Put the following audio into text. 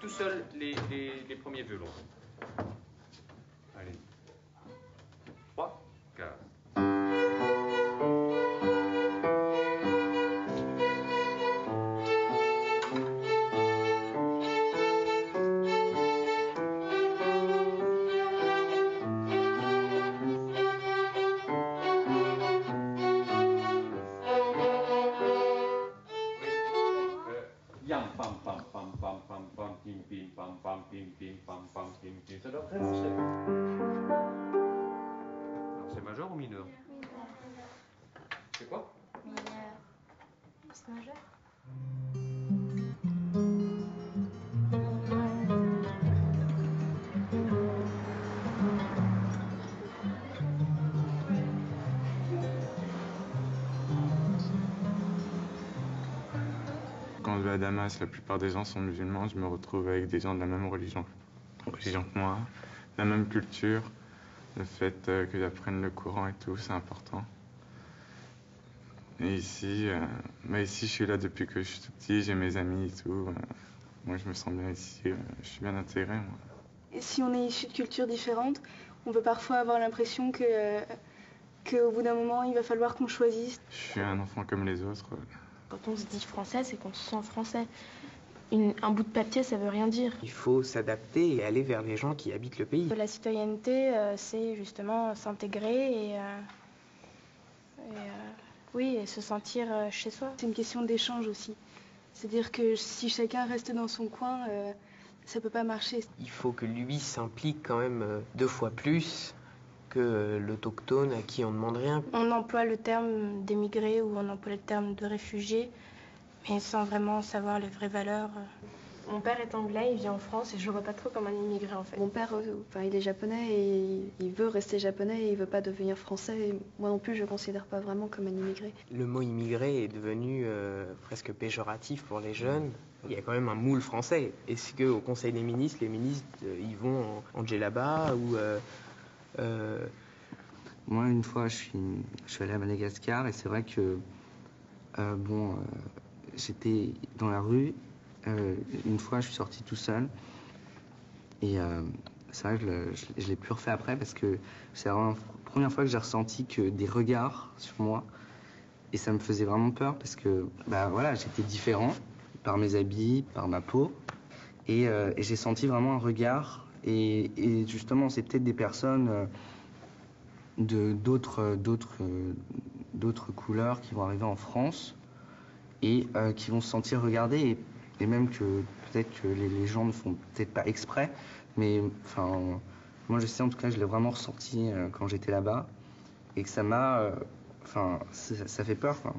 tout seul les premiers violons. Allez. 3, 4. Yam pam pam pam pam pam pam pim pim pam pam pim pim pam pam pim pim. Ça doit vraiment se. Alors c'est majeur ou mineur? C'est quoi? Mineur. C'est majeur. Quand je vais à Damas, la plupart des gens sont musulmans. Je me retrouve avec des gens de la même religion que moi, la même culture. Le fait que j'apprenne le Coran et tout, c'est important. Et ici, ici, je suis là depuis que je suis tout petit, j'ai mes amis et tout. Moi, je me sens bien ici, je suis bien intégré, moi. Et si on est issu de cultures différentes, on peut parfois avoir l'impression qu'au bout d'un moment, il va falloir qu'on choisisse. Je suis un enfant comme les autres. Quand on se dit français, c'est qu'on se sent français. Un bout de papier, ça veut rien dire. Il faut s'adapter et aller vers les gens qui habitent le pays. La citoyenneté, c'est justement s'intégrer et se sentir chez soi. C'est une question d'échange aussi. C'est-à-dire que si chacun reste dans son coin, ça peut pas marcher. Il faut que lui s'implique quand même 2 fois plus que l'autochtone à qui on ne demande rien. On emploie le terme d'émigré ou on emploie le terme de réfugié, mais sans vraiment savoir les vraies valeurs. Mon père est anglais, il vit en France et je le vois pas trop comme un immigré en fait. Mon père, il est japonais et il veut rester japonais et il veut pas devenir français. Et moi non plus, je le considère pas vraiment comme un immigré. Le mot immigré est devenu presque péjoratif pour les jeunes. Il y a quand même un moule français. Est-ce qu'au Conseil des ministres, les ministres, ils vont en djellaba ou... Moi, une fois, je suis allé à Madagascar et c'est vrai que, j'étais dans la rue. Une fois, je suis sorti tout seul. Et c'est vrai que je l'ai plus refait après parce que c'est vraiment la première fois que j'ai ressenti que des regards sur moi. Et ça me faisait vraiment peur parce que, j'étais différent par mes habits, par ma peau. Et j'ai senti vraiment un regard. Et justement, c'est peut-être des personnes d'autres couleurs qui vont arriver en France et qui vont se sentir regardés. Et même que peut-être que les gens ne font peut-être pas exprès, mais enfin, moi je sais en tout cas, je l'ai vraiment ressenti quand j'étais là-bas et que ça m'a, ça fait peur, quoi.